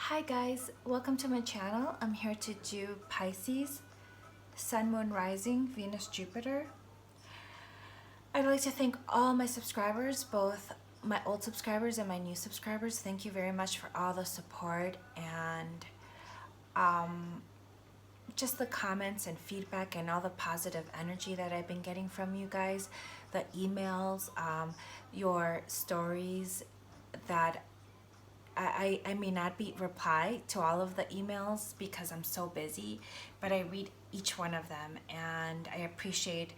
Hi guys, welcome to my channel. I'm here to do Pisces, Sun, Moon, Rising, Venus, Jupiter. I'd like to thank all my subscribers, both my old subscribers and my new subscribers. Thank you very much for all the support and just the comments and feedback and all the positive energy that I've been getting from you guys, the emails, your stories that I may not reply to all of the emails because I'm so busy, but I read each one of them, and I appreciate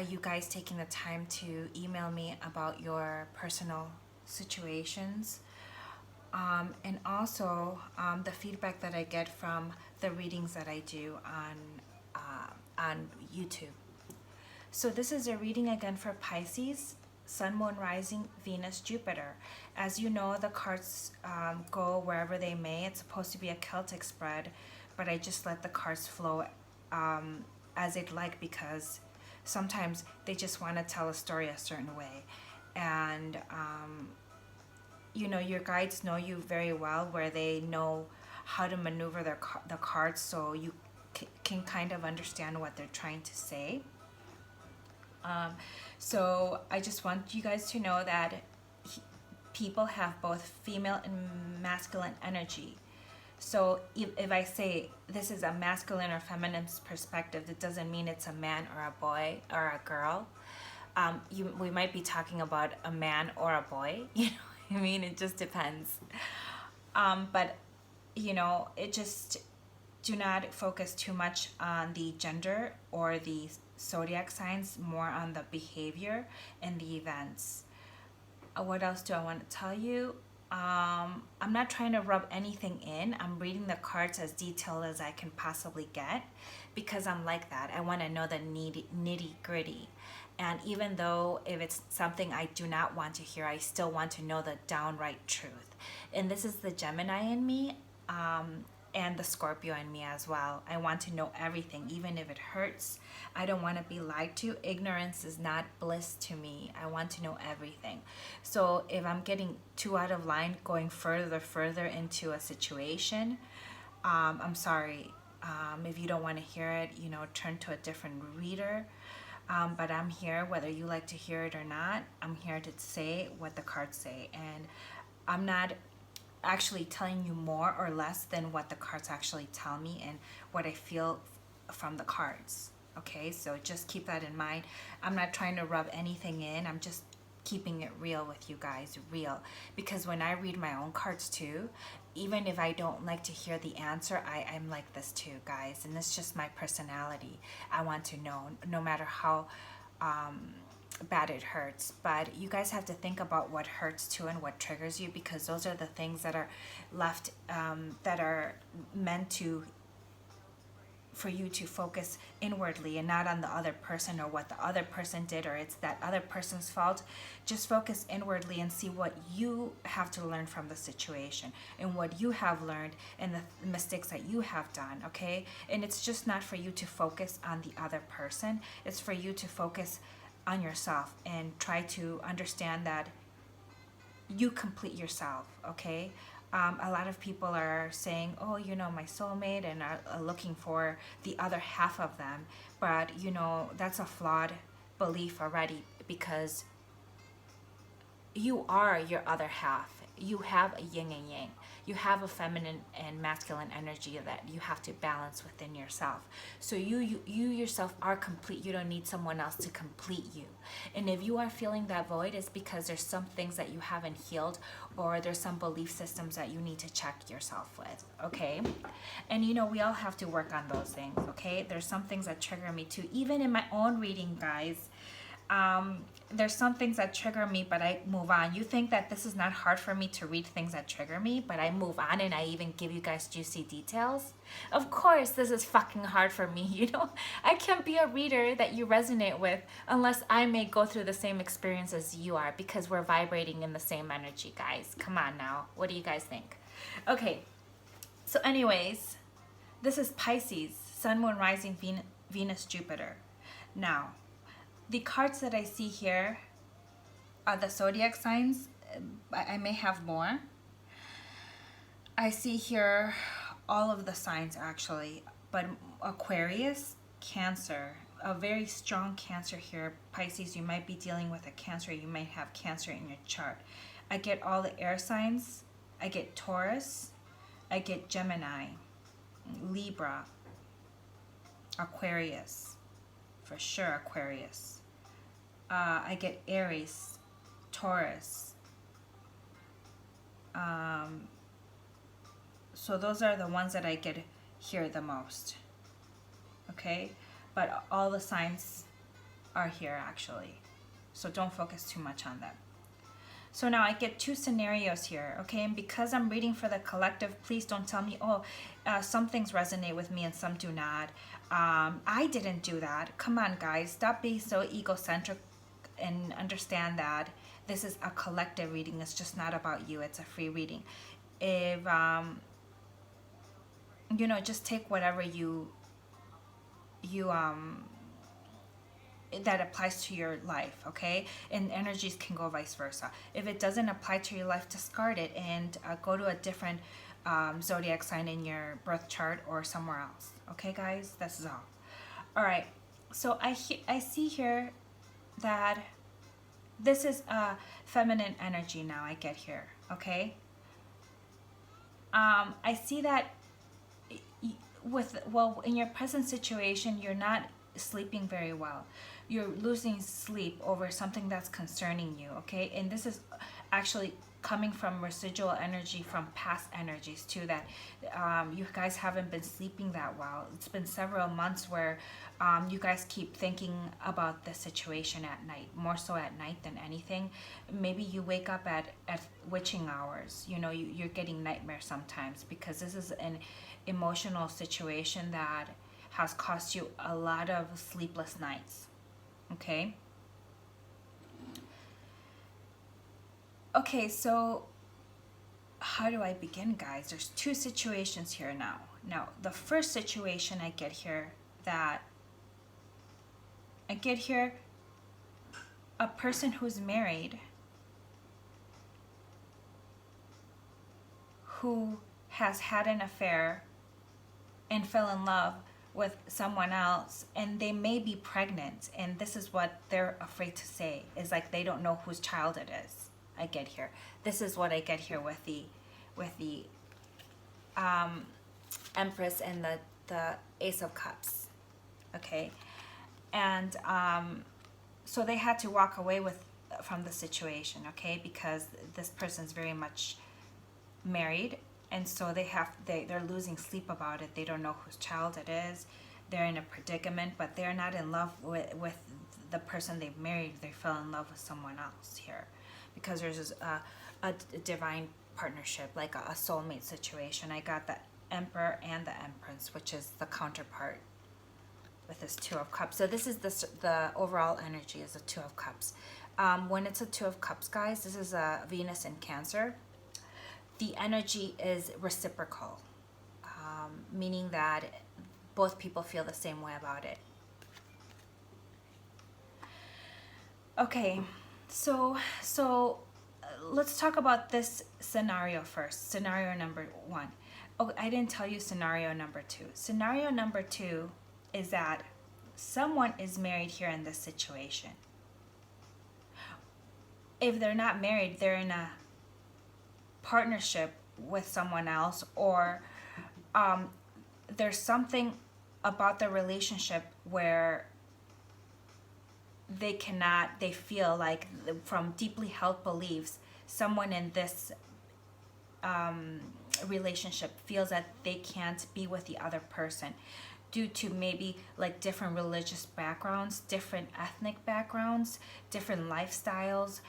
you guys taking the time to email me about your personal situations, and also the feedback that I get from the readings that I do on YouTube. So this is a reading again for Pisces, Sun, Moon, Rising, Venus, Jupiter. As you know, the cards go wherever they may. It's supposed to be a Celtic spread, but I just let the cards flow as they'd like, because sometimes they just want to tell a story a certain way. And you know, your guides know you very well, where they know how to maneuver the cards so you can kind of understand what they're trying to say. So I just want you guys to know that people have both female and masculine energy. So if I say this is a masculine or feminine perspective, it doesn't mean it's a man or a boy or a girl. We might be talking about a man or a boy. You know what I mean? It just depends. But you know, it just do not focus too much on the gender or the zodiac signs, more on the behavior and the events. What else do I want to tell you? I'm not trying to rub anything in. I'm reading the cards as detailed as I can possibly get, because I'm like that. I want to know the nitty gritty. And even though if it's something I do not want to hear, I still want to know the downright truth. And this is the Gemini in me, and the Scorpio in me as well. I want to know everything, even if it hurts. I don't want to be lied to. Ignorance is not bliss to me. I want to know everything. So if I'm getting too out of line, going further into a situation, I'm sorry. If you don't want to hear it, you know, turn to a different reader. But I'm here, whether you like to hear it or not. I'm here to say what the cards say, and I'm not actually telling you more or less than what the cards actually tell me and what I feel from the cards. Okay, so just keep that in mind. I'm not trying to rub anything in. I'm just keeping it real with you guys, real. Because when I read my own cards too, even if I don't like to hear the answer, I'm like this too, guys. And it's just my personality. I want to know, no matter how bad it hurts. But you guys have to think about what hurts too and what triggers you, because those are the things that are left, that are meant to for you to focus inwardly and not on the other person or what the other person did or it's that other person's fault. Just focus inwardly and see what you have to learn from the situation and what you have learned and the mistakes that you have done, okay? And it's just not for you to focus on the other person. It's for you to focus on yourself and try to understand that you complete yourself, okay? A lot of people are saying, oh, you know, my soulmate, and are looking for the other half of them. But, you know, that's a flawed belief already, because you are your other half. You have a yin and yang. You have a feminine and masculine energy that you have to balance within yourself. So you yourself are complete. You don't need someone else to complete you. And if you are feeling that void, it's because there's some things that you haven't healed, or there's some belief systems that you need to check yourself with, okay? And you know, we all have to work on those things, okay? There's some things that trigger me too. Even in my own reading, guys, there's some things that trigger me, but I move on. You think that this is not hard for me to read things that trigger me, but I move on and I even give you guys juicy details? Of course, this is fucking hard for me, you know? I can't be a reader that you resonate with unless I may go through the same experience as you are, because we're vibrating in the same energy, guys. Come on now. What do you guys think? Okay, so anyways, this is Pisces, Sun, Moon, Rising, Venus, Jupiter. Now, the cards that I see here are the zodiac signs. I may have more. I see here all of the signs actually, but Aquarius, Cancer, a very strong Cancer here. Pisces, you might be dealing with a Cancer. You might have Cancer in your chart. I get all the air signs. I get Taurus. I get Gemini, Libra, Aquarius, for sure Aquarius. I get Aries, Taurus. So those are the ones that I get here the most. Okay, but all the signs are here actually. So don't focus too much on them. So now I get two scenarios here, okay? And because I'm reading for the collective, please don't tell me, oh, some things resonate with me and some do not. I didn't do that. Come on, guys. Stop being so egocentric and understand that this is a collective reading. It's just not about you. It's a free reading. If, you know, just take whatever you that applies to your life, okay? And energies can go vice versa. If it doesn't apply to your life, discard it and go to a different zodiac sign in your birth chart or somewhere else. Okay, guys? This is all. All right. So I see here that this is feminine energy now I get here, okay? I see that in your present situation, you're not sleeping very well. You're losing sleep over something that's concerning you, okay? And this is actually coming from residual energy from past energies too, that you guys haven't been sleeping that well. It's been several months where you guys keep thinking about the situation at night, more so at night than anything. Maybe you wake up at witching hours. You know, you're getting nightmares sometimes because this is an emotional situation that has cost you a lot of sleepless nights, okay? Okay, so how do I begin, guys? There's two situations here now. Now, the first situation I get here, a person who's married, who has had an affair and fell in love with someone else, and they may be pregnant, and this is what they're afraid to say, is like they don't know whose child it is. I get here. This is what I get here with the Empress and the Ace of Cups. Okay, and so they had to walk away from the situation, okay, because this person's very much married, and so they're losing sleep about it. They don't know whose child it is. They're in a predicament, but they're not in love with the person they've married. They fell in love with someone else here, because there's a divine partnership, like a soulmate situation. I got the Emperor and the Empress, which is the counterpart with this Two of Cups. So this is the overall energy is a Two of Cups. When it's a Two of Cups, guys, this is a Venus in Cancer. The energy is reciprocal, meaning that both people feel the same way about it. Okay, so let's talk about this scenario first. Scenario number one. Oh, I didn't tell you scenario number two. Scenario number two is that someone is married here in this situation. If they're not married, they're in a partnership with someone else, or there's something about the relationship where they feel like, from deeply held beliefs, someone in this relationship feels that they can't be with the other person due to maybe like different religious backgrounds, different ethnic backgrounds, different lifestyles,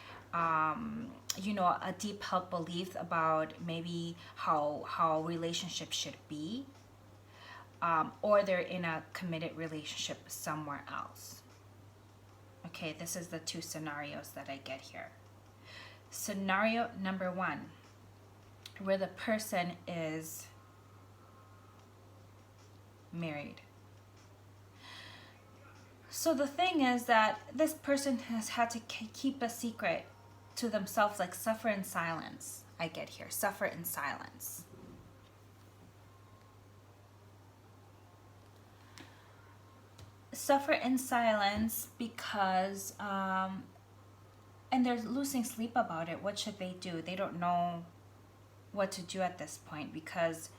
you know, a deep held belief about maybe how relationships should be, or they're in a committed relationship somewhere else. Okay, this is the two scenarios that I get here. Scenario number one, where the person is married. So the thing is that this person has had to keep a secret to themselves, like suffer in silence. I get here, suffer in silence. suffer in silence because and they're losing sleep about it. What should they do? They don't know what to do at this point, because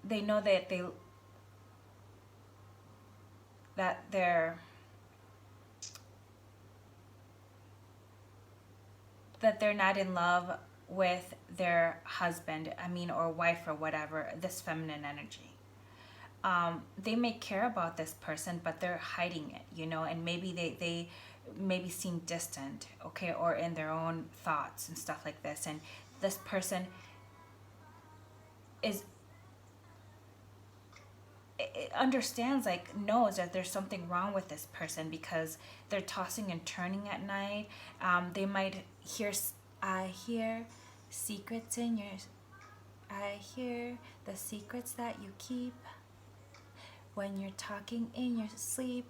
they know that they're not in love with their husband, or wife, or whatever, this feminine energy. They may care about this person, but they're hiding it, and maybe they maybe seem distant, okay, or in their own thoughts and stuff like this. And this person is it understands, like, knows that there's something wrong with this person, because they're tossing and turning at night. They might hear, I hear secrets in your, I hear the secrets that you keep when you're talking in your sleep.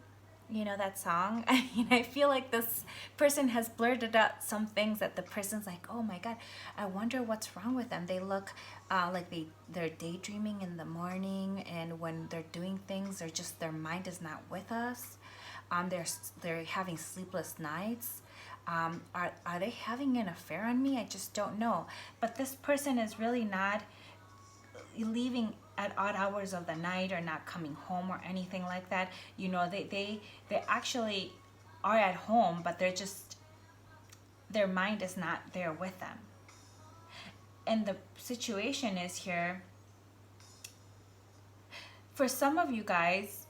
That song. I feel like this person has blurted out some things that the person's like, oh my God, I wonder what's wrong with them. They look like they're daydreaming in the morning, and when they're doing things, their mind is not with us. They're having sleepless nights. Are they having an affair on me? I just don't know. But this person is really not leaving at odd hours of the night, or not coming home, or anything like that. They actually are at home, but their mind is not there with them. And the situation is here, for some of you guys,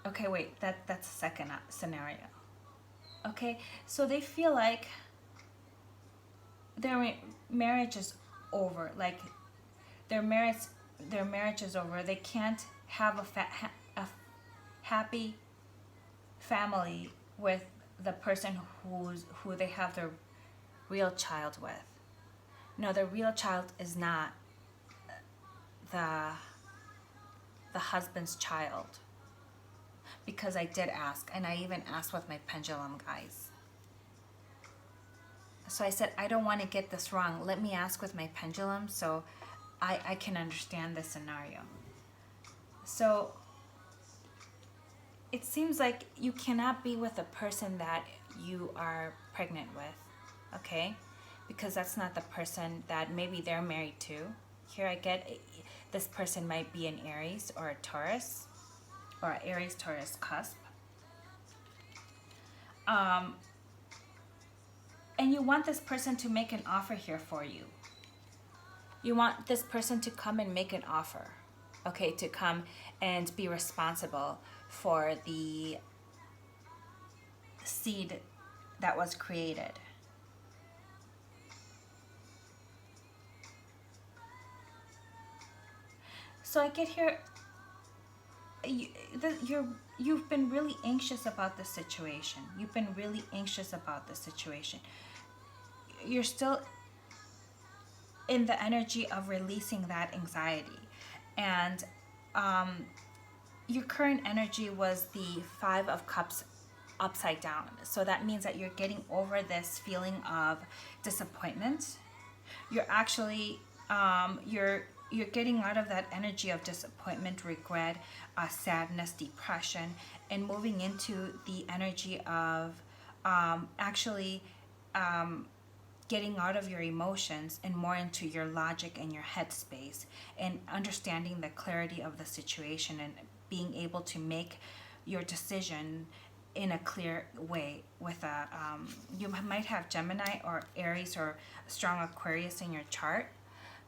okay, wait, that's the second scenario. Okay, so they feel like their marriage is over, like their marriage is over. They can't have a happy family with the person who they have their real child with. No, the real child is not the husband's child, because I did ask, and I even asked with my pendulum guys. So I said, I don't want to get this wrong. Let me ask with my pendulum so I can understand this scenario. So it seems like you cannot be with a person that you are pregnant with, okay? Because that's not the person that maybe they're married to. Here I get this person might be an Aries or a Taurus, or an Aries-Taurus cusp. And you want this person to make an offer here for you. You want this person to come and make an offer, okay, to come and be responsible for the seed that was created. So I get here, you've been really anxious about the situation. You've been really anxious about the situation. You're still in the energy of releasing that anxiety. And your current energy was the 5 of Cups upside down. So that means that you're getting over this feeling of disappointment. You're actually you're getting out of that energy of disappointment, regret, sadness, depression, and moving into the energy of actually getting out of your emotions and more into your logic and your headspace, and understanding the clarity of the situation, and being able to make your decision in a clear way. With a you might have Gemini or Aries or strong Aquarius in your chart,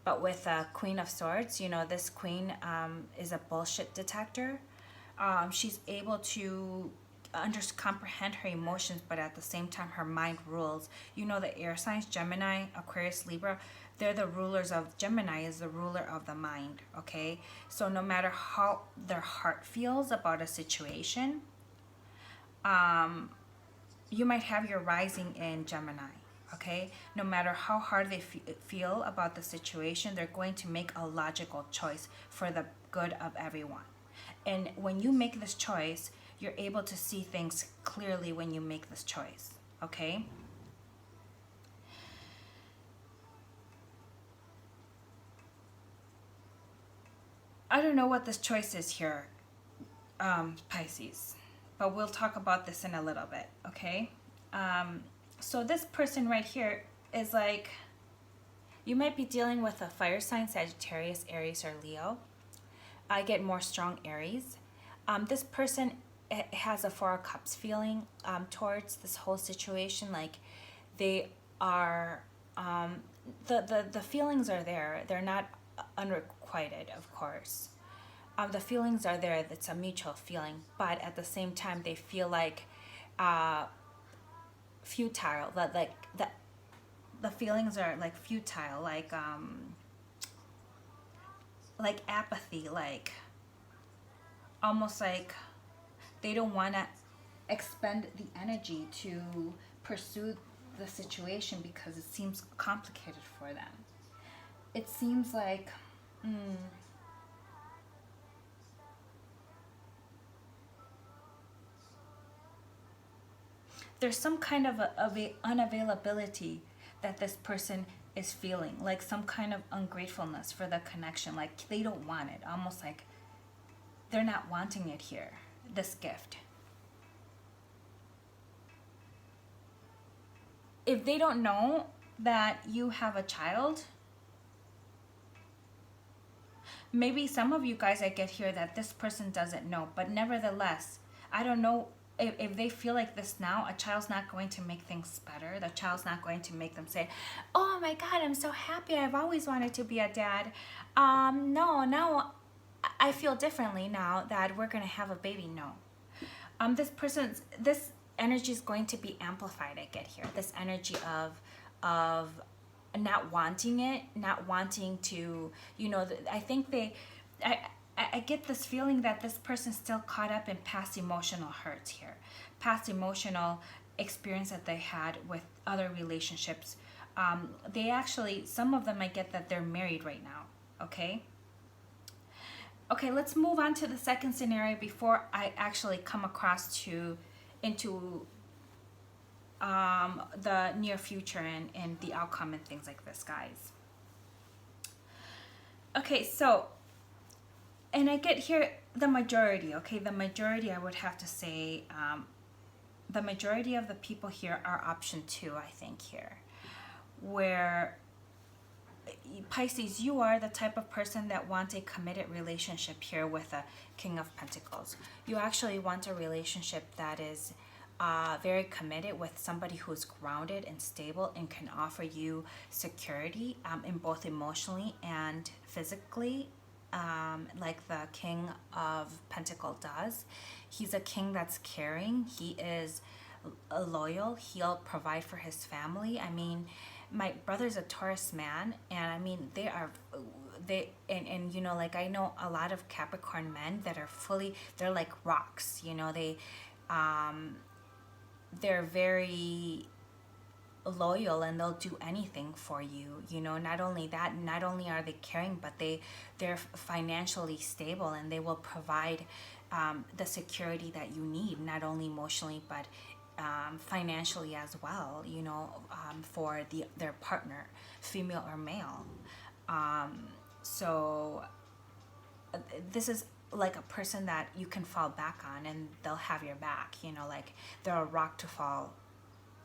but with a Queen of Swords, this queen is a bullshit detector. She's able to comprehend her emotions, but at the same time her mind rules. The air signs, Gemini, Aquarius, Libra, they're the rulers of. Gemini is the ruler of the mind, okay? So no matter how their heart feels about a situation, you might have your rising in Gemini, okay? No matter how hard they feel about the situation, they're going to make a logical choice for the good of everyone. And when you make this choice, you're able to see things clearly when you make this choice, okay? I don't know what this choice is here, Pisces, but we'll talk about this in a little bit, okay? So this person right here is like, you might be dealing with a fire sign, Sagittarius, Aries, or Leo. I get more strong Aries. This person has a Four of Cups feeling towards this whole situation. Like they are, the feelings are there. They're not unrequited, of course. The feelings are there. It's a mutual feeling, but at the same time, they feel like futile. That like the feelings are like futile, like apathy, like almost like they don't want to expend the energy to pursue the situation because it seems complicated for them. It seems like there's some kind of a unavailability that this person is feeling, like some kind of ungratefulness for the connection, like they don't want it, almost like they're not wanting it here, this gift. If they don't know that you have a child, maybe some of you guys, I get here that this person doesn't know, but nevertheless, I don't know if they feel like this now. A child's not going to make things better. The child's not going to make them say, oh my God, I'm so happy, I've always wanted to be a dad. No, now I feel differently now that we're going to have a baby. No. This energy is going to be amplified, I get here. This energy of not wanting it, not wanting to, I think I get this feeling that this person's still caught up in past emotional hurts here, past emotional experience that they had with other relationships. They actually, some of them, I get that they're married right now, okay? Okay, let's move on to the second scenario before I actually come across into the near future and the outcome and things like this, guys. Okay, so, and I get here the majority, okay? The majority, I would have to say, the majority of the people here are option 2, I think, here. Where, Pisces, you are the type of person that wants a committed relationship here with a King of Pentacles. You actually want a relationship that is very committed, with somebody who's grounded and stable and can offer you security in both emotionally and physically, like the King of Pentacles does. He's a king that's caring. He is loyal. He'll provide for his family. I mean, my brother's a Taurus man, and I mean, like, I know a lot of Capricorn men that are they're like rocks, they're very loyal and they'll do anything for you. Not only that, not only are they caring, but they're financially stable, and they will provide the security that you need, not only emotionally but financially as well, for their partner, female or male. So this is like a person that you can fall back on and they'll have your back, like they're a rock to fall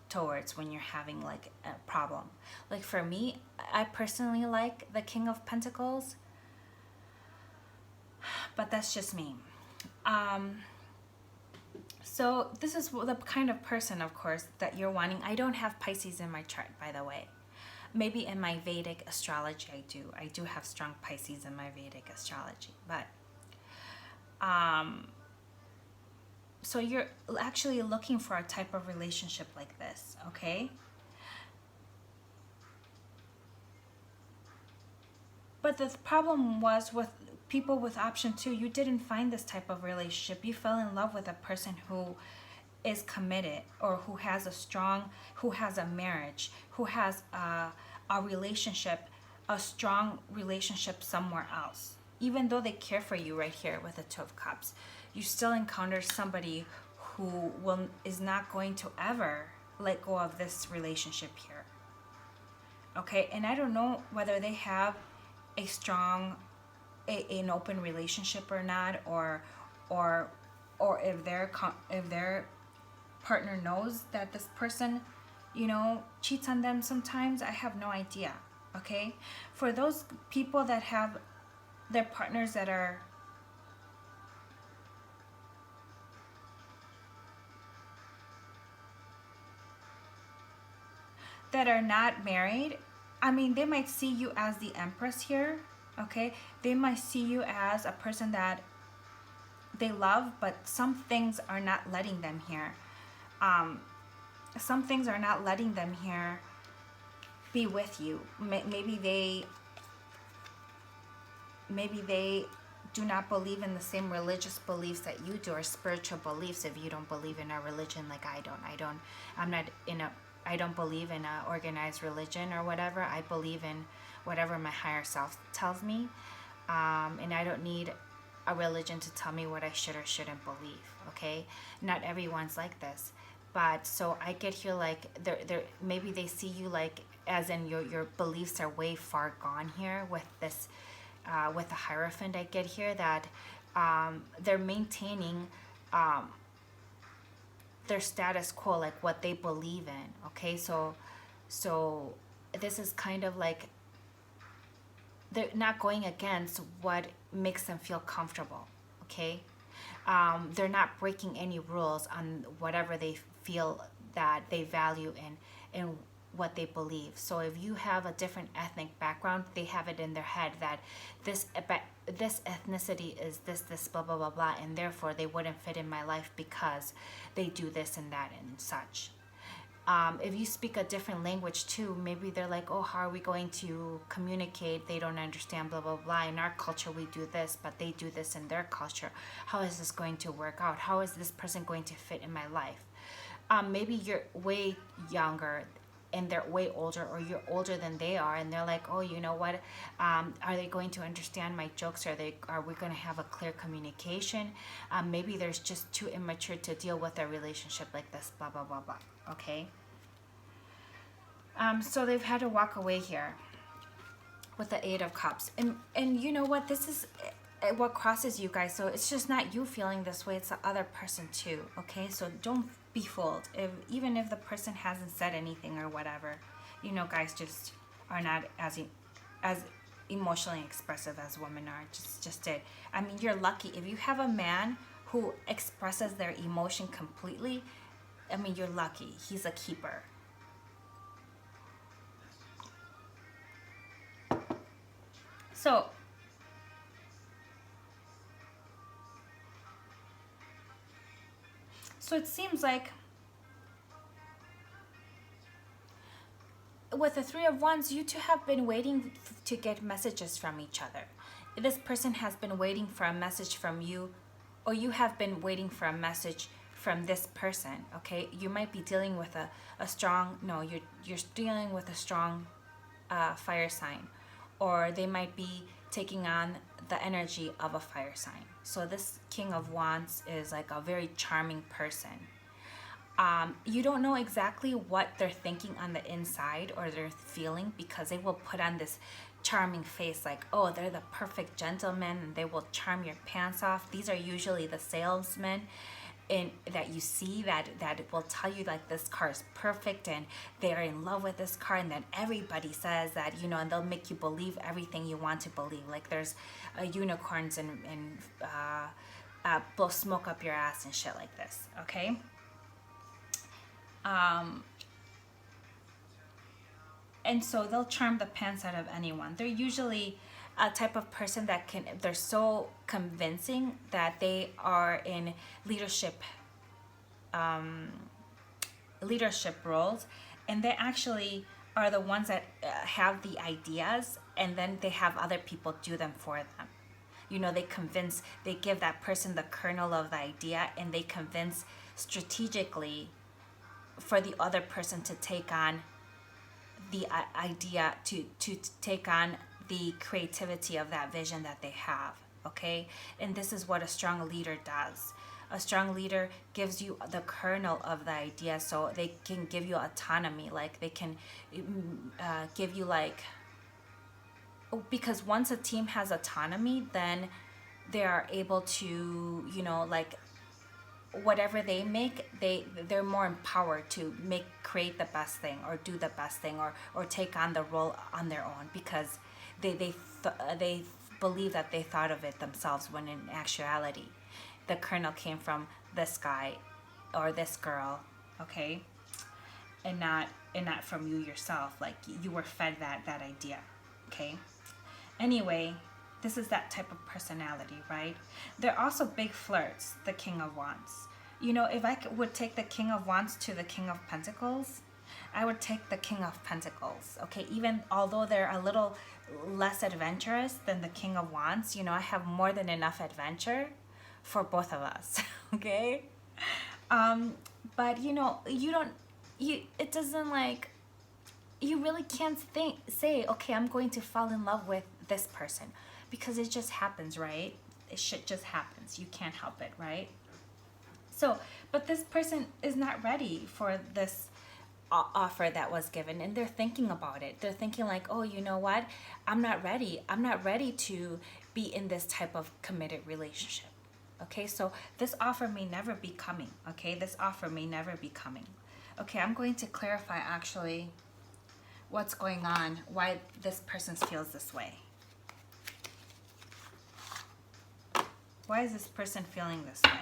towards when you're having like a problem. Like for me, I personally like the King of Pentacles, but that's just me. So this is the kind of person, of course, that you're wanting. I don't have Pisces in my chart, by the way. Maybe in my Vedic astrology I do. I do have strong Pisces in my Vedic astrology. But so you're actually looking for a type of relationship like this, okay? But the problem was with people with option 2, you didn't find this type of relationship. You fell in love with a person who is committed, or who has a marriage, who has a relationship, a strong relationship somewhere else. Even though they care for you right here with the Two of Cups, you still encounter somebody who is not going to ever let go of this relationship here. Okay, and I don't know whether they have a strong an open relationship or not, or or if their partner knows that this person, cheats on them sometimes. I have no idea. Okay, for those people that have their partners that are not married, I mean, they might see you as the empress here. Okay, they might see you as a person that they love, but some things are not letting them here. um some things are not letting them here be with you. Maybe they do not believe in the same religious beliefs that you do, or spiritual beliefs. If you don't believe in a religion like I don't believe in a organized religion or whatever. I believe in whatever my higher self tells me, and I don't need a religion to tell me what I should or shouldn't believe. Okay, not everyone's like this, but so I get here like they're maybe they see you like as in your beliefs are way far gone here with this, with the Hierophant. I get here that they're maintaining their status quo, like what they believe in. Okay, so this is kind of like they're not going against what makes them feel comfortable. Okay, they're not breaking any rules on whatever they feel that they value in what they believe. So if you have a different ethnic background, they have it in their head that this ethnicity is this blah blah blah blah, and therefore they wouldn't fit in my life because they do this and that and such. If you speak a different language too, maybe they're like, oh, how are we going to communicate? They don't understand blah blah blah. In our culture we do this, but they do this in their culture. How is this going to work out? How is this person going to fit in my life? Maybe you're way younger and they're way older, or you're older than they are, and they're like, oh, you know what, are they going to understand my jokes? Are we going to have a clear communication? Maybe there's just too immature to deal with a relationship like this, blah blah blah blah. Okay, so they've had to walk away here with the Eight of Cups, and you know what, this is what crosses you guys. So it's just not you feeling this way, it's the other person too. Okay, so don't be fooled. Even if the person hasn't said anything or whatever, guys just are not as emotionally expressive as women are. Just it. I mean, you're lucky if you have a man who expresses their emotion completely. I mean, you're lucky. He's a keeper. So it seems like with the Three of Wands, you two have been waiting to get messages from each other. This person has been waiting for a message from you, or you have been waiting for a message from this person. Okay, you might be dealing with a strong, no, you're dealing with a strong fire sign, or they might be taking on the energy of a fire sign. So this King of Wands is like a very charming person. You don't know exactly what they're thinking on the inside or they're feeling, because they will put on this charming face like, oh, they're the perfect gentleman, and they will charm your pants off. These are usually the salesmen that you see that will tell you like this car is perfect and they're in love with this car, and then everybody says that, and they'll make you believe everything you want to believe. Like there's unicorns and blow smoke up your ass and shit like this. Okay. And so they'll charm the pants out of anyone. They're usually a type of person that they're so convincing that they are in leadership roles, and they actually are the ones that have the ideas, and then they have other people do them for them. They give that person the kernel of the idea, and they convince strategically for the other person to take on the idea, to take on the creativity of that vision that they have. Okay, and this is what a strong leader does. A strong leader gives you the kernel of the idea, so they can give you autonomy. Like they can give you like because once a team has autonomy, then they are able to, you know, like whatever they make, they're more empowered to create the best thing, or do the best thing, or take on the role on their own, because they believe that they thought of it themselves, when in actuality the kernel came from this guy or this girl, okay, and not from you yourself. Like you were fed that idea, okay. Anyway, this is that type of personality, right? They're also big flirts, the King of Wands. You know, if I would take the King of Wands to the King of Pentacles, I would take the King of Pentacles, okay? Even although they're a little less adventurous than the King of Wands, you know, I have more than enough adventure for both of us, okay? But, you know, it doesn't like, you really can't say, okay, I'm going to fall in love with this person, because it just happens, right? Shit just happens. You can't help it, right? So, but this person is not ready for this offer that was given, and they're thinking about it. They're thinking like, oh, you know what? I'm not ready. I'm not ready to be in this type of committed relationship. Okay, so this offer may never be coming. Okay, this offer may never be coming. Okay, I'm going to clarify actually what's going on, why this person feels this way. Why is this person feeling this way?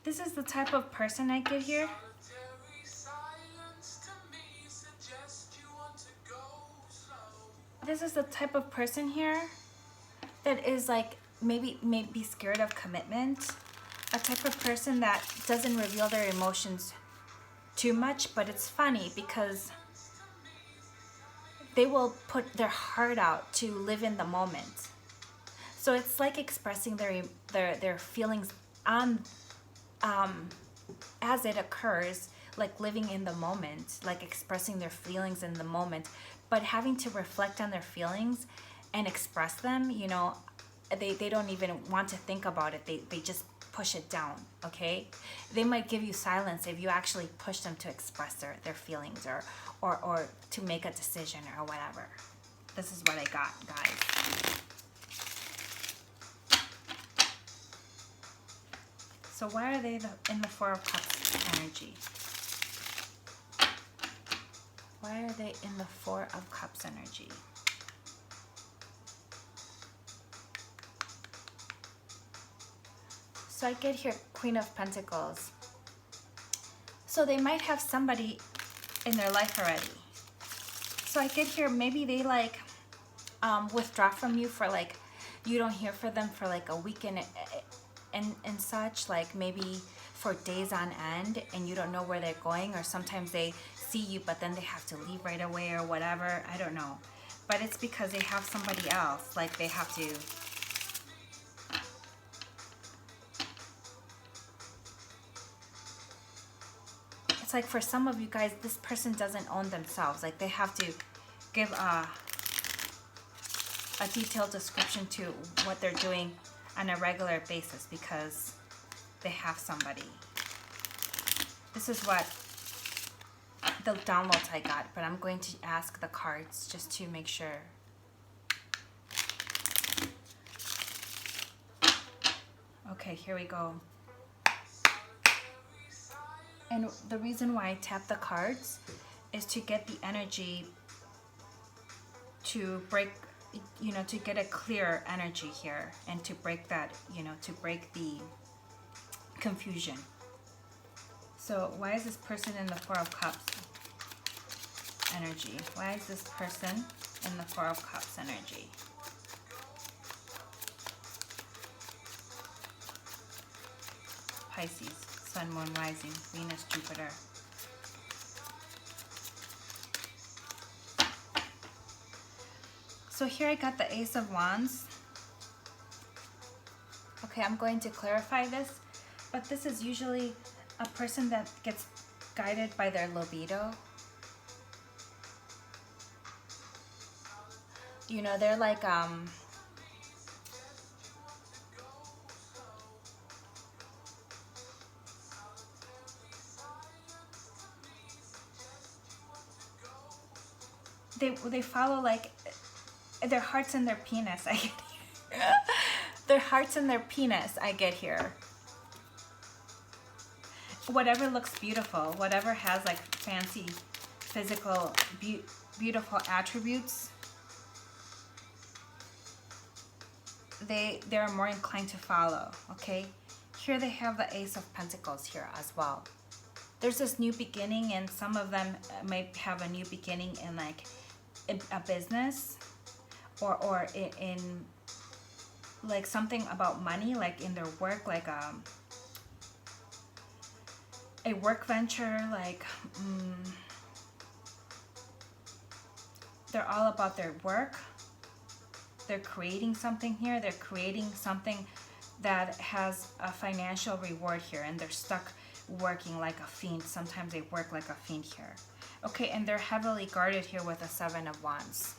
This is the type of person I get here. This is the type of person here that is like maybe scared of commitment. A type of person that doesn't reveal their emotions too much, but it's funny because they will put their heart out to live in the moment. So it's like expressing their feelings on as it occurs, like living in the moment, like expressing their feelings in the moment, but having to reflect on their feelings and express them, you know, they don't even want to think about it. They just push it down, okay? They might give you silence if you actually push them to express their feelings or to make a decision or whatever. This is what I got, guys. So why are they in the Four of Cups energy? Why are they in the Four of Cups energy? So I get here Queen of Pentacles. So they might have somebody in their life already. So I get here maybe they like withdraw from you for like, you don't hear from them for like a week and such, like maybe for days on end, and you don't know where they're going, or sometimes they see you but then they have to leave right away or whatever. I don't know, but it's because they have somebody else, like they have to. It's like for some of you guys, this person doesn't own themselves. Like they have to give a detailed description to what they're doing on a regular basis because they have somebody. This is what the downloads I got, but I'm going to ask the cards just to make sure. Okay, here we go. And the reason why I tap the cards is to get the energy to break, you know, to get a clear energy here and to break that, you know, to break the confusion. So why is this person in the Four of Cups energy? Why is this person in the Four of Cups energy? Pisces, Sun, Moon, Rising, Venus, Jupiter. So here I got the Ace of Wands. Okay, I'm going to clarify this, but this is usually a person that gets guided by their libido. You know, they're like, they follow like their hearts and their penis. I get here. Their hearts and their penis. I get here. Whatever looks beautiful, whatever has like fancy, physical, beautiful attributes, they're more inclined to follow. Okay, here they have the Ace of Pentacles here as well. There's this new beginning, and some of them might have a new beginning in like a business, or in like something about money, like in their work, like a work venture, like they're all about their work. They're creating something here. They're creating something that has a financial reward here, and they're stuck working like a fiend. Sometimes they work like a fiend here. Okay, and they're heavily guarded here with a 7 of Wands.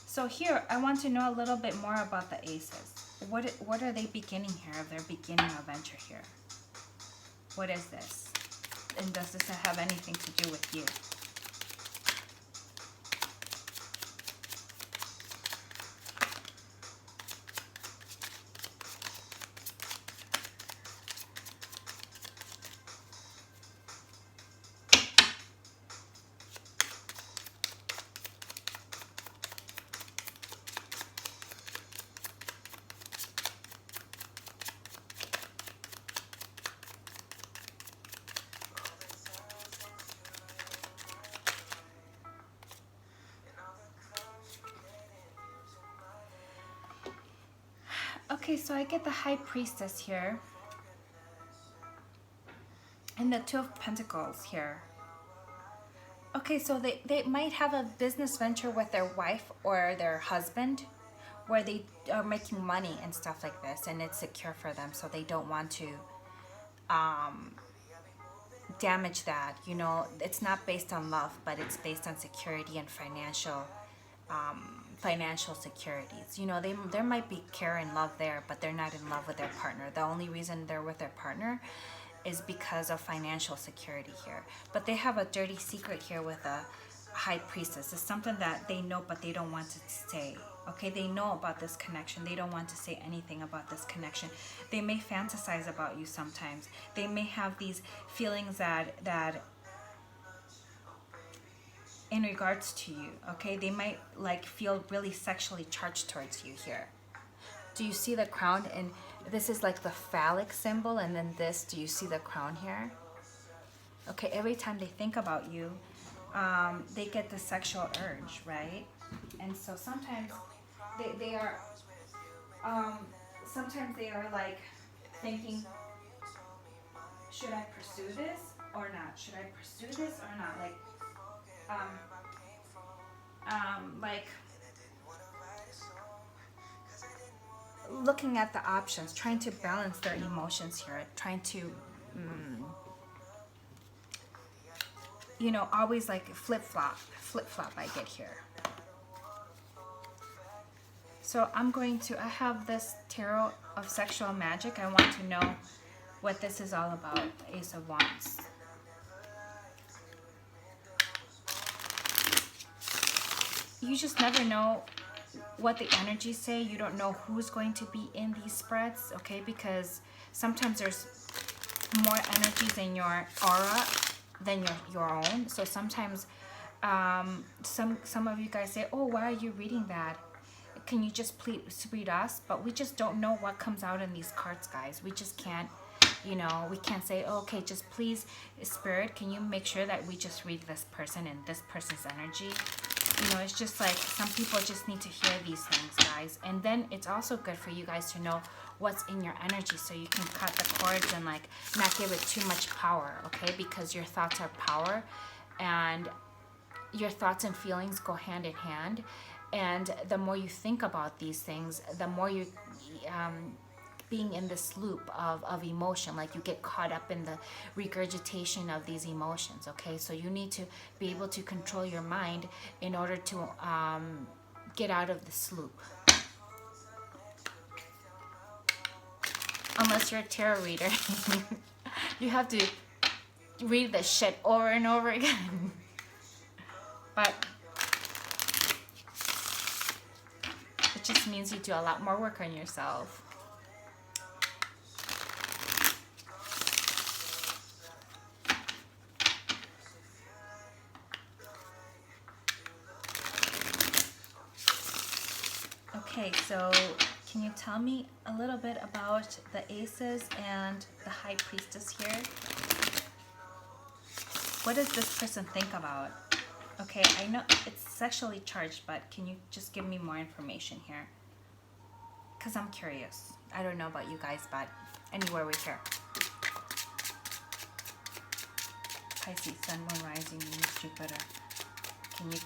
So here, I want to know a little bit more about the aces. What are they beginning here? They're beginning a venture here. What is this? And does this have anything to do with you? Okay, so I get the High Priestess here. And the Two of Pentacles here. Okay, so they might have a business venture with their wife or their husband, where they are making money and stuff like this, and it's secure for them, so they don't want to damage that. You know, it's not based on love, but it's based on security and financial securities. You know, there might be care and love there, but they're not in love with their partner. The only reason they're with their partner is because of financial security here. But they have a dirty secret here with a High Priestess. It's something that they know, but they don't want to say. Okay, they know about this connection. They don't want to say anything about this connection. They may fantasize about you sometimes. They may have these feelings that in regards to you, okay? They might like feel really sexually charged towards you here. Do you see the crown? And this is like the phallic symbol, and then this, do you see the crown here? Okay, every time they think about you, they get the sexual urge, right? And so sometimes they are sometimes they are like thinking, should I pursue this or not? Should I pursue this or not? Like looking at the options, trying to balance their emotions here, trying to you know, always like flip-flop I get here. So I have this Tarot of Sexual Magic. I want to know what this is all about. Ace of Wands. You just never know what the energies say. You don't know who's going to be in these spreads, okay? Because sometimes there's more energies in your aura than your own. So sometimes some of you guys say, oh, why are you reading that? Can you just please read us? But we just don't know what comes out in these cards, guys. We just can't, you know, we can't say, oh, okay, just please, Spirit, can you make sure that we just read this person and this person's energy? You know, it's just like some people just need to hear these things, guys. And then it's also good for you guys to know what's in your energy, so you can cut the cords and like not give it too much power, okay? Because your thoughts are power, and your thoughts and feelings go hand in hand, and the more you think about these things, the more you being in this loop of emotion, like you get caught up in the regurgitation of these emotions. Okay, so you need to be able to control your mind in order to get out of this loop. Unless you're a tarot reader, you have to read this shit over and over again. But it just means you do a lot more work on yourself. Okay, so can you tell me a little bit about the aces and the high priestess here? What does this person think about? Okay, I know it's sexually charged, but can you just give me more information here? Because I'm curious. I don't know about you guys, but anywhere we here. Pisces, Sun, Moon, Rising, Venus, Jupiter. Can you...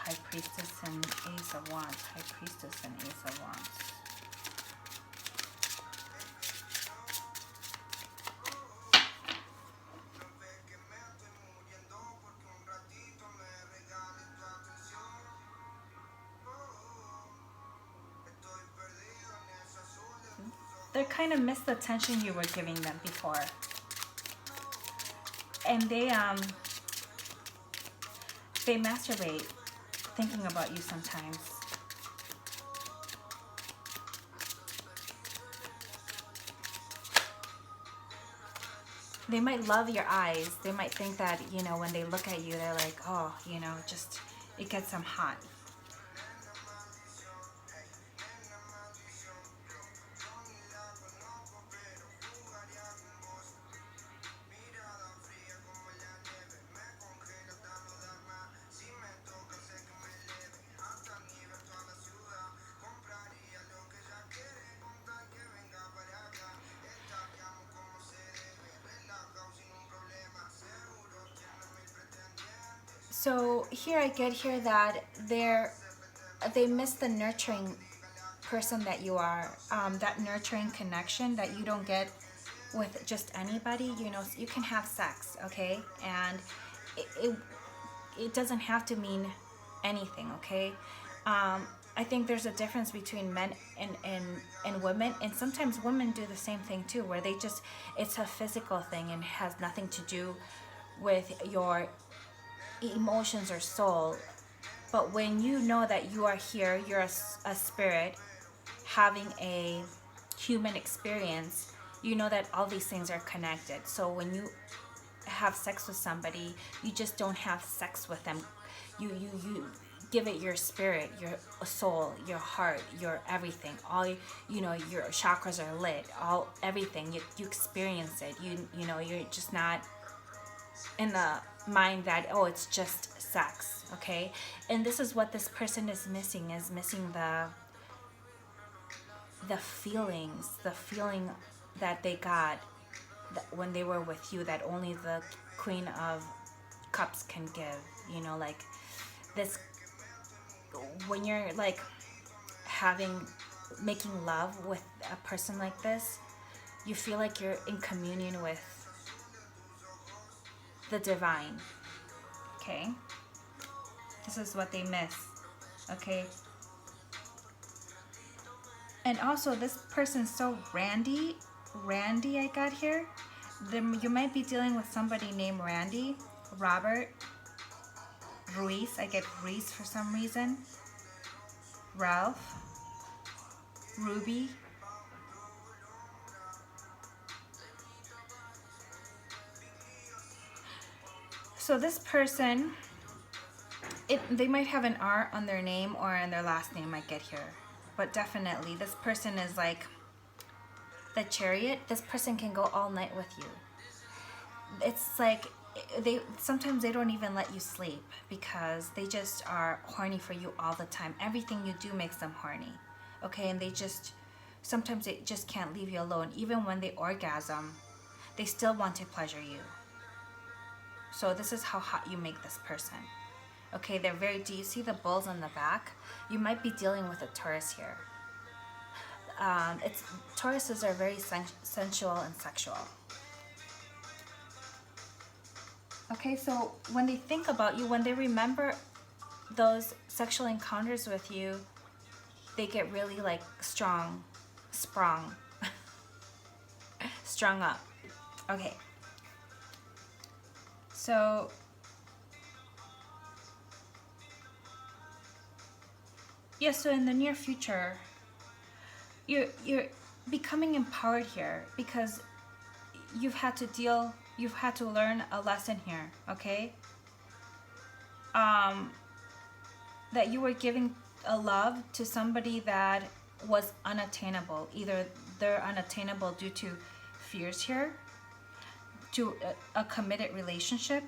High Priestess and Ace of Wands. High Priestess and Ace of Wands. They kind of missed the attention you were giving them before. And they masturbate thinking about you sometimes. They might love your eyes. They might think that, you know, when they look at you, they're like, oh, you know, just, it gets them hot. So here I get here that they miss the nurturing person that you are, that nurturing connection that you don't get with just anybody. You know, you can have sex, okay, and it doesn't have to mean anything, okay. I think there's a difference between men and women, and sometimes women do the same thing too, where they just, it's a physical thing and has nothing to do with your emotions or soul. But when you know that you are here, you're a spirit having a human experience, you know that all these things are connected. So when you have sex with somebody, you just don't have sex with them. You give it your spirit, your soul, your heart, your everything. All, you know, your chakras are lit. All, everything, you experience it. You know, you're just not in the mind that, oh, it's just sex, okay. And this is what this person is missing the feelings, the feeling that they got when they were with you, that only the Queen of Cups can give. You know, like this, when you're like making love with a person like this, you feel like you're in communion with the divine, okay. This is what they miss, okay. And also, this person's so Randy I got here. You might be dealing with somebody named Randy, Robert, Ruiz. I get Ruiz for some reason. Ralph, Ruby. So this person, they might have an R on their name or on their last name, I get here. But definitely, this person is like the Chariot. This person can go all night with you. It's like, sometimes they don't even let you sleep because they just are horny for you all the time. Everything you do makes them horny, okay? And sometimes they just can't leave you alone. Even when they orgasm, they still want to pleasure you. So this is how hot you make this person. Okay, they're very, do you see the bulls on the back? You might be dealing with a Taurus here. Tauruses are very sensual and sexual. Okay, so when they think about you, when they remember those sexual encounters with you, they get really like strung up. Okay. So yeah, so in the near future, you're becoming empowered here because you've had to learn a lesson here, okay? That you were giving a love to somebody that was unattainable. Either they're unattainable due to fears here, to a committed relationship,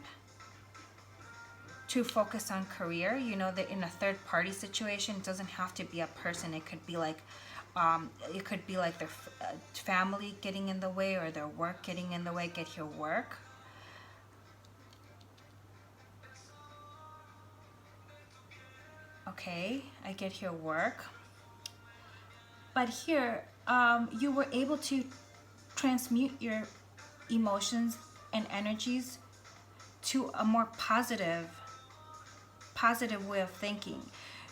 to focus on career. You know that in a third party situation, it doesn't have to be a person. It could be like their family getting in the way or their work getting in the way. Get your work. Okay, I get here work. But here, you were able to transmute your emotions and energies to a more positive way of thinking.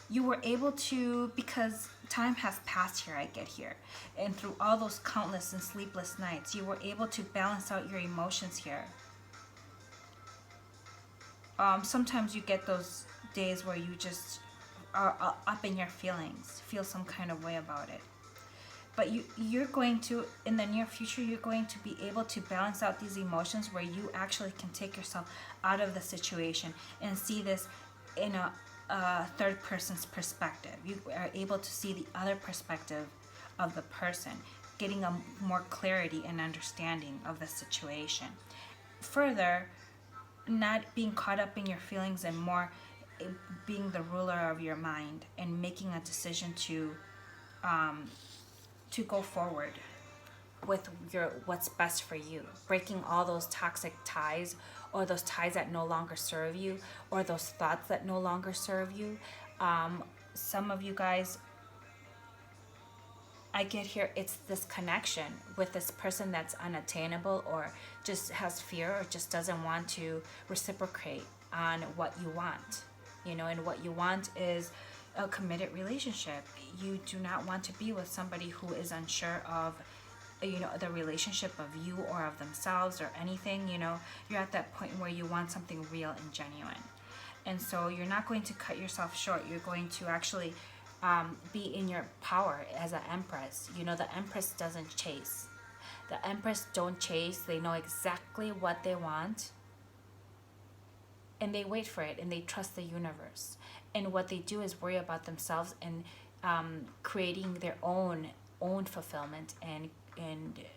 You were able to, because time has passed here, I get here, and through all those countless and sleepless nights, you were able to balance out your emotions here. Sometimes you get those days where you just are up in your feelings, feel some kind of way about it. But you're going to, in the near future, you're going to be able to balance out these emotions where you actually can take yourself out of the situation and see this in a third person's perspective. You are able to see the other perspective of the person, getting a more clarity and understanding of the situation. Further, not being caught up in your feelings and more being the ruler of your mind and making a decision to go forward with what's best for you, breaking all those toxic ties or those ties that no longer serve you or those thoughts that no longer serve you. Some of you guys, I get here, it's this connection with this person that's unattainable or just has fear or just doesn't want to reciprocate on what you want. You know, and what you want is a committed relationship. You do not want to be with somebody who is unsure of, you know, the relationship of you or of themselves or anything. You know, you're at that point where you want something real and genuine. And so you're not going to cut yourself short. You're going to actually be in your power as an empress. You know, the empress doesn't chase. The empress don't chase. They know exactly what they want. And they wait for it and they trust the universe. And what they do is worry about themselves and creating their own fulfillment and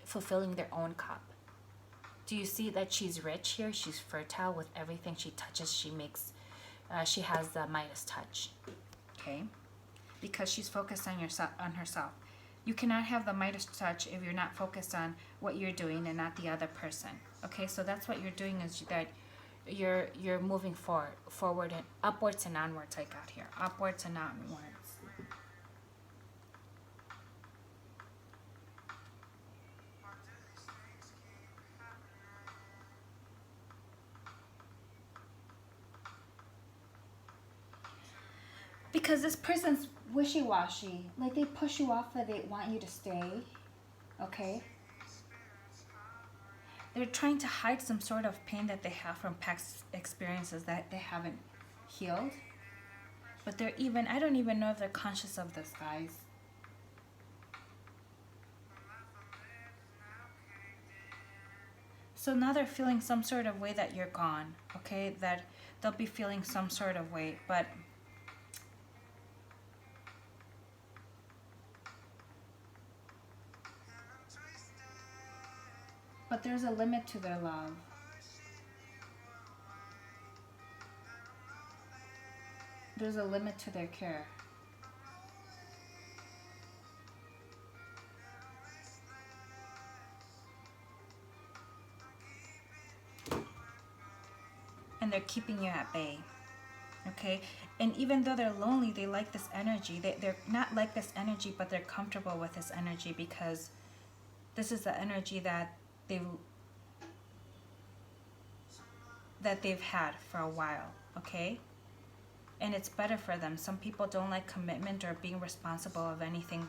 fulfilling their own cup. Do you see that she's rich here? She's fertile. With everything she touches, she makes, she has the Midas touch. Okay, because she's focused on herself. You cannot have the Midas touch if you're not focused on what you're doing and not the other person. Okay, so that's what you're doing, is that you're moving forward and upwards and onwards. I got here, upwards and onwards. Because this person's wishy-washy. Like, they push you off, but they want you to stay. Okay? They're trying to hide some sort of pain that they have from past experiences that they haven't healed. But they're even, I don't even know if they're conscious of this, guys. So now they're feeling some sort of way that you're gone. Okay? That they'll be feeling some sort of way. But there's a limit to their love. There's a limit to their care. And they're keeping you at bay. Okay, and even though they're lonely, they like this energy. They're not like this energy, but they're comfortable with this energy because this is the energy they've they've had for a while. Okay, and it's better for them. Some people don't like commitment or being responsible of anything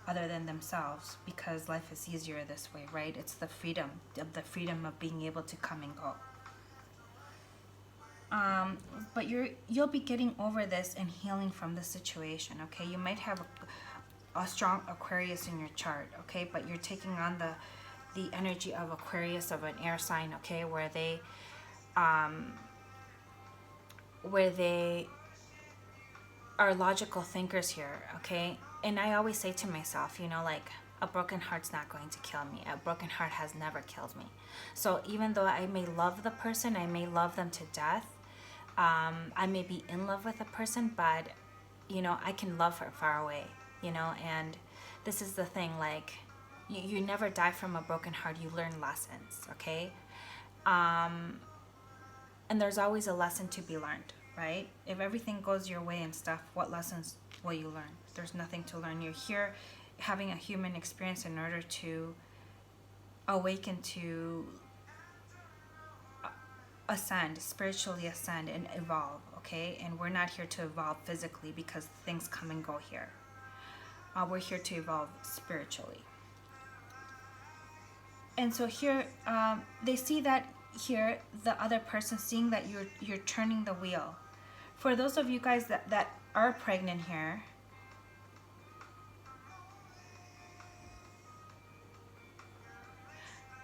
other than themselves because life is easier this way, right? It's the freedom of being able to come and go. But you'll be getting over this and healing from the situation. Okay, you might have a strong Aquarius in your chart. Okay, but you're taking on the energy of Aquarius, of an air sign. Okay, where they are logical thinkers here. Okay, and I always say to myself, you know, like, a broken heart's not going to kill me. A broken heart has never killed me. So even though I may love the person, I may love them to death, I may be in love with a person, but, you know, I can love her far away, you know, and this is the thing, like, you never die from a broken heart, you learn lessons, okay? And there's always a lesson to be learned, right? If everything goes your way and stuff, what lessons will you learn? There's nothing to learn. You're here having a human experience in order to awaken, to ascend, spiritually ascend and evolve, okay? And we're not here to evolve physically because things come and go here. We're here to evolve spiritually. And so here, they see that here, the other person seeing that you're turning the wheel. For those of you guys that are pregnant here,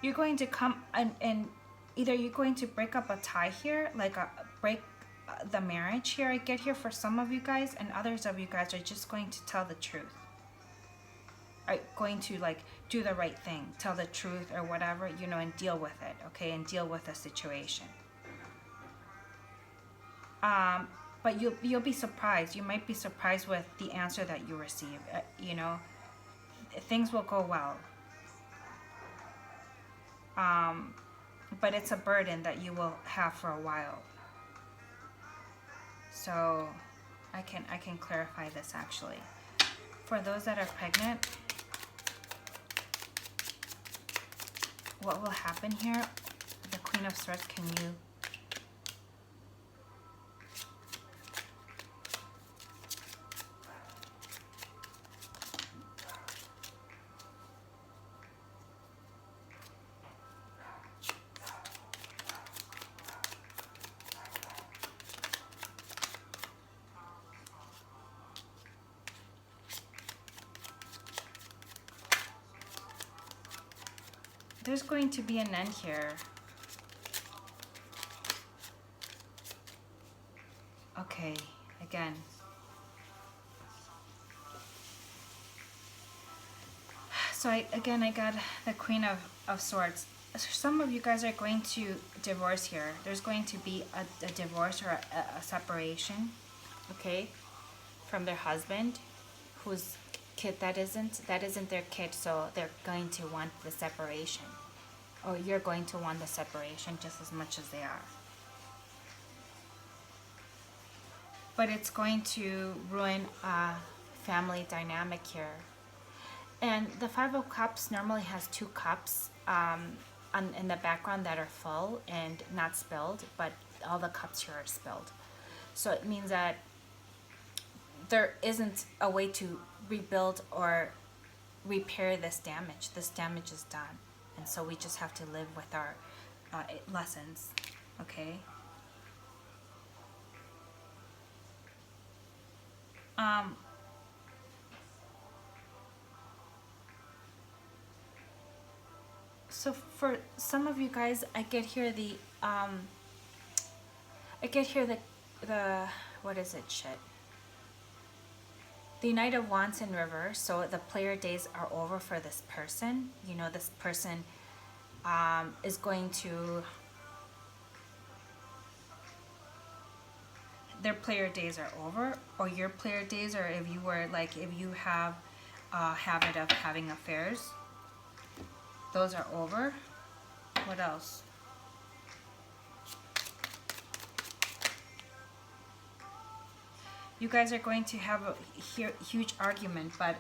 you're going to come and either you're going to break up a tie here, like break the marriage here, I get here for some of you guys, and others of you guys are just going to tell the truth. Are going to, like, do the right thing, tell the truth or whatever, you know, and deal with it, okay, and deal with the situation. But you'll be surprised. You might be surprised with the answer that you receive. You know, things will go well. But it's a burden that you will have for a while. So I can clarify this actually. For those that are pregnant, what will happen here? The Queen of Swords, can you? There's going to be an end here. Okay, again. So I got the Queen of Swords. Some of you guys are going to divorce here. There's going to be a divorce or a separation, okay, from their husband, whose kid that isn't their kid, so they're going to want the separation. Or you're going to want the separation just as much as they are. But it's going to ruin a family dynamic here. And the Five of Cups normally has two cups in the background that are full and not spilled, but all the cups here are spilled. So it means that there isn't a way to rebuild or repair this damage. This damage is done. And so we just have to live with our lessons, okay? So for some of you guys, I get here the what is it, shit? The Knight of Wands in reverse, so the player days are over for this person. You know, this person is going to, their player days are over, or your player days, or if you were, like, if you have a habit of having affairs, those are over. What else? You guys are going to have a huge argument, but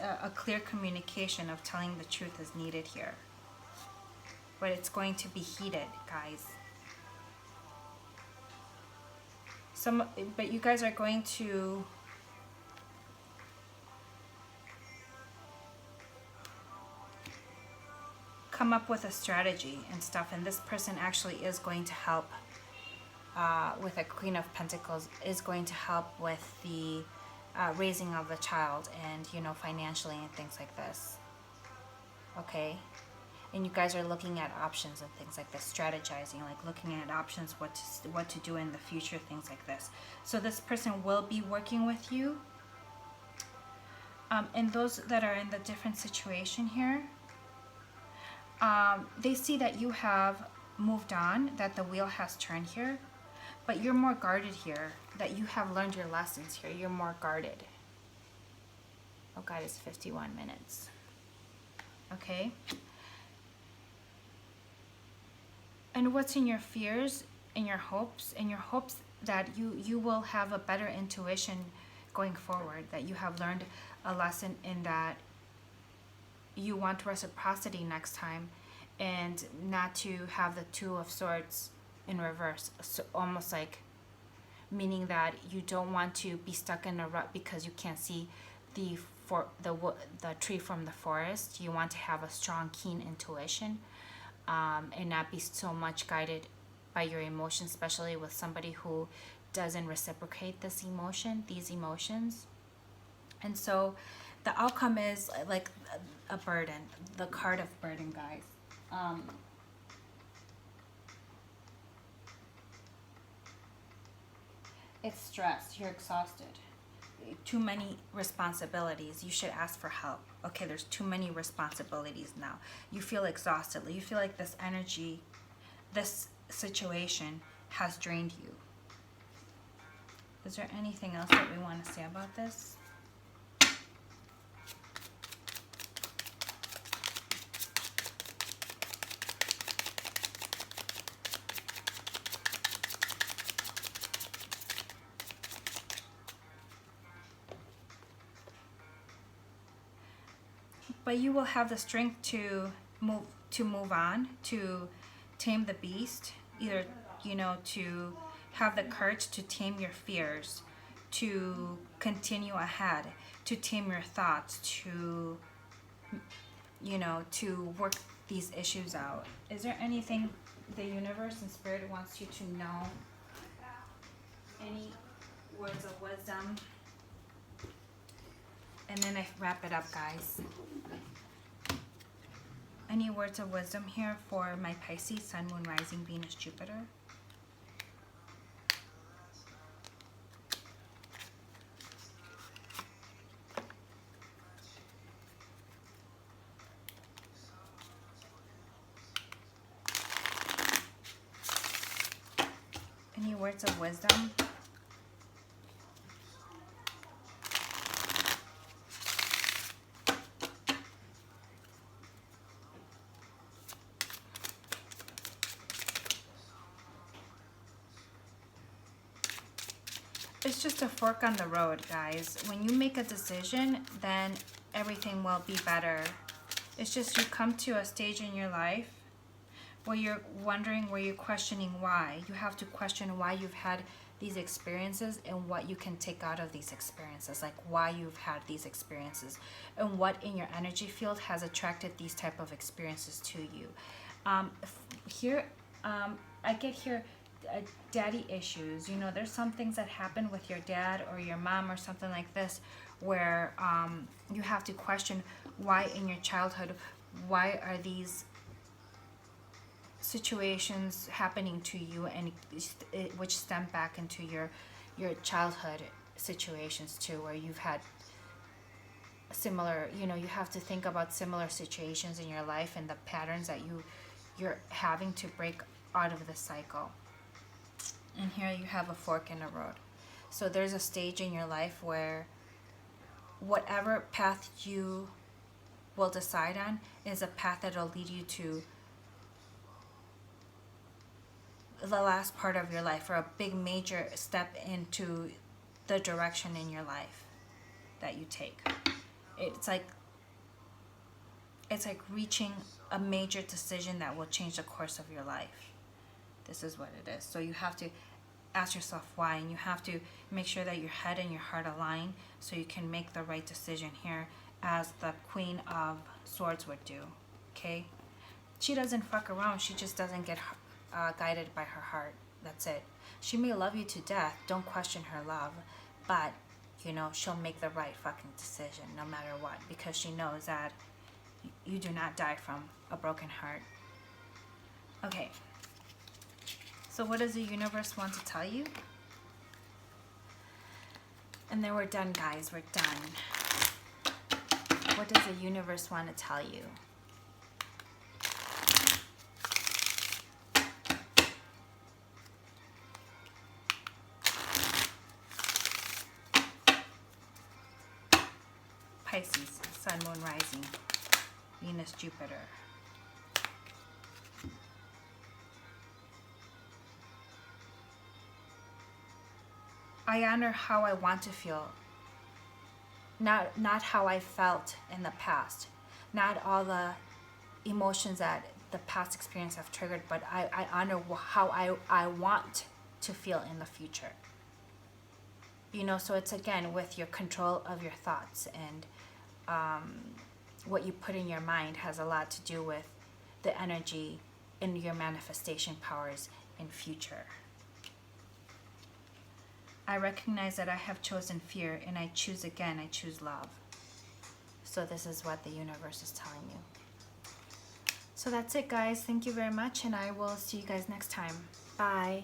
a clear communication of telling the truth is needed here. But it's going to be heated, guys. But you guys are going to come up with a strategy and stuff, and this person actually is going to help with a Queen of Pentacles, is going to help with the raising of the child, and you know, financially and things like this. Okay, and you guys are looking at options and things like this, strategizing, like looking at options, what to do in the future, things like this. So this person will be working with you. And those that are in the different situation here, they see that you have moved on, that the wheel has turned here, but you're more guarded here, that you have learned your lessons here. You're more guarded. Oh God, it's 51 minutes. Okay. And what's in your fears, in your hopes, that you will have a better intuition going forward, that you have learned a lesson in that you want reciprocity next time, and not to have the Two of Swords in reverse. So almost like meaning that you don't want to be stuck in a rut because you can't see the tree from the forest. You want to have a strong, keen intuition, and not be so much guided by your emotions, especially with somebody who doesn't reciprocate these emotions. And so the outcome is like a burden, the card of burden, guys. It's stress. You're exhausted. Too many responsibilities. You should ask for help. Okay, there's too many responsibilities now. You feel exhausted. You feel like this energy, this situation has drained you. Is there anything else that we want to say about this? But you will have the strength to move on, to tame the beast, either, you know, to have the courage to tame your fears, to continue ahead, to tame your thoughts, to, you know, to work these issues out. Is there anything the universe and spirit wants you to know? Any words of wisdom? And then I wrap it up, guys. Any words of wisdom here for my Pisces, Sun, Moon, Rising, Venus, Jupiter? Any words of wisdom? It's just a fork on the road, guys. When you make a decision, then everything will be better. It's just you come to a stage in your life where you're wondering, where you're questioning why. You have to question why you've had these experiences and what you can take out of these experiences, like why you've had these experiences and what in your energy field has attracted these type of experiences to you. I get here daddy issues. You know, there's some things that happen with your dad or your mom or something like this where you have to question why in your childhood, why are these situations happening to you, and which stem back into your childhood situations too, where you've had similar, you know, you have to think about similar situations in your life and the patterns that you're having to break out of the cycle. And here you have a fork in the road. So there's a stage in your life where whatever path you will decide on is a path that will lead you to the last part of your life, or a big major step into the direction in your life that you take. It's like reaching a major decision that will change the course of your life. This is what it is. So you have to ask yourself why, and you have to make sure that your head and your heart align so you can make the right decision here, as the Queen of Swords would do. Okay? She doesn't fuck around. She just doesn't get guided by her heart. That's it. She may love you to death. Don't question her love. But, you know, she'll make the right fucking decision no matter what, because she knows that you do not die from a broken heart. Okay. So what does the universe want to tell you? And then we're done, guys. We're done. What does the universe want to tell you? Pisces, Sun, Moon, Rising, Venus, Jupiter. I honor how I want to feel, not how I felt in the past, not all the emotions that the past experience have triggered, but I honor how I want to feel in the future. You know, so it's again with your control of your thoughts, and what you put in your mind has a lot to do with the energy in your manifestation powers in future. I recognize that I have chosen fear, and I choose again. I choose love. So this is what the universe is telling you. So that's it, guys. Thank you very much, and I will see you guys next time. Bye.